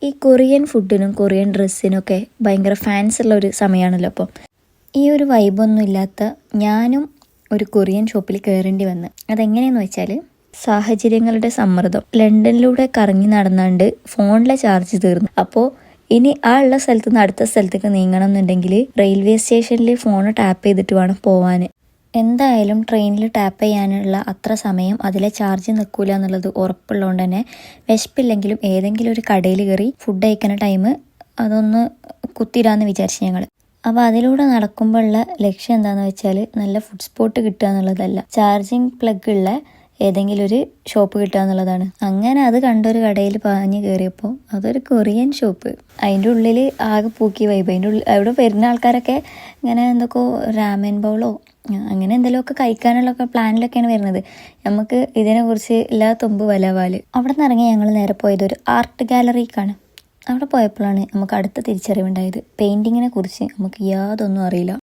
ഈ Korean ഫുഡിനും Korean ഡ്രസ്സിനൊക്കെ ഭയങ്കര fans ഉള്ള ഒരു സമയമാണല്ലോ. അപ്പോൾ ഈ ഒരു വൈബൊന്നും ഇല്ലാത്ത ഞാനും ഒരു കൊറിയൻ ഷോപ്പിൽ കയറേണ്ടി വന്ന്. അതെങ്ങനെയെന്ന് വെച്ചാൽ സാഹചര്യങ്ങളുടെ സമ്മർദ്ദം. ലണ്ടനിലൂടെ കറങ്ങി നടന്നാണ്ട് ഫോണിലെ ചാർജ് തീർന്നു. അപ്പോൾ ഇനി ആ ഉള്ള സ്ഥലത്ത് നിന്ന് അടുത്ത സ്ഥലത്തേക്ക് നീങ്ങണം എന്നുണ്ടെങ്കിൽ റെയിൽവേ സ്റ്റേഷനിൽ ഫോൺ ടാപ്പ് ചെയ്തിട്ട് വേണം പോവാൻ. എന്തായാലും ട്രെയിനിൽ ടാപ്പ് ചെയ്യാനുള്ള അത്ര സമയം അതിലെ ചാർജ് നിൽക്കില്ല എന്നുള്ളത് ഉറപ്പുള്ളതുകൊണ്ട് തന്നെ വിശപ്പില്ലെങ്കിലും ഏതെങ്കിലും ഒരു കടയിൽ കയറി ഫുഡ് കഴിക്കുന്ന ടൈം അതൊന്ന് കുത്തിരാന്ന് വിചാരിച്ചു ഞങ്ങൾ. അപ്പോൾ അതിലൂടെ നടക്കുമ്പോഴുള്ള ലക്ഷ്യം എന്താണെന്ന് വെച്ചാൽ നല്ല ഫുഡ് സ്പോട്ട് കിട്ടുക എന്നുള്ളതല്ല, ചാർജിങ് പ്ലഗ് ഉള്ള ഏതെങ്കിലും ഒരു ഷോപ്പ് കിട്ടുക എന്നുള്ളതാണ്. അങ്ങനെ അത് കണ്ടൊരു കടയിൽ പാഞ്ഞ് കയറിയപ്പോൾ അതൊരു കൊറിയൻ ഷോപ്പ്. അതിൻ്റെ ഉള്ളിൽ ആകെ പൂക്കി വൈബ്. അതിൻ്റെ ഉള്ളിൽ അവിടെ വരുന്ന ആൾക്കാരൊക്കെ ഇങ്ങനെ എന്തൊക്കെയോ രാമൻ ബൗളോ അങ്ങനെ എന്തെങ്കിലുമൊക്കെ കഴിക്കാനുള്ളൊക്കെ പ്ലാനിലൊക്കെയാണ് വരുന്നത്. നമുക്ക് ഇതിനെക്കുറിച്ച് എല്ലാ തുമ്പ് വലവാല്. അവിടെ നിന്ന് ഇറങ്ങി ഞങ്ങൾ നേരെ പോയത് ഒരു ആർട്ട് ഗാലറിക്കാണ്. അവിടെ പോയപ്പോഴാണ് നമുക്ക് അടുത്ത തിരിച്ചറിവുണ്ടായത്. പെയിൻറ്റിങ്ങിനെ കുറിച്ച് നമുക്ക് യാതൊന്നും അറിയില്ല.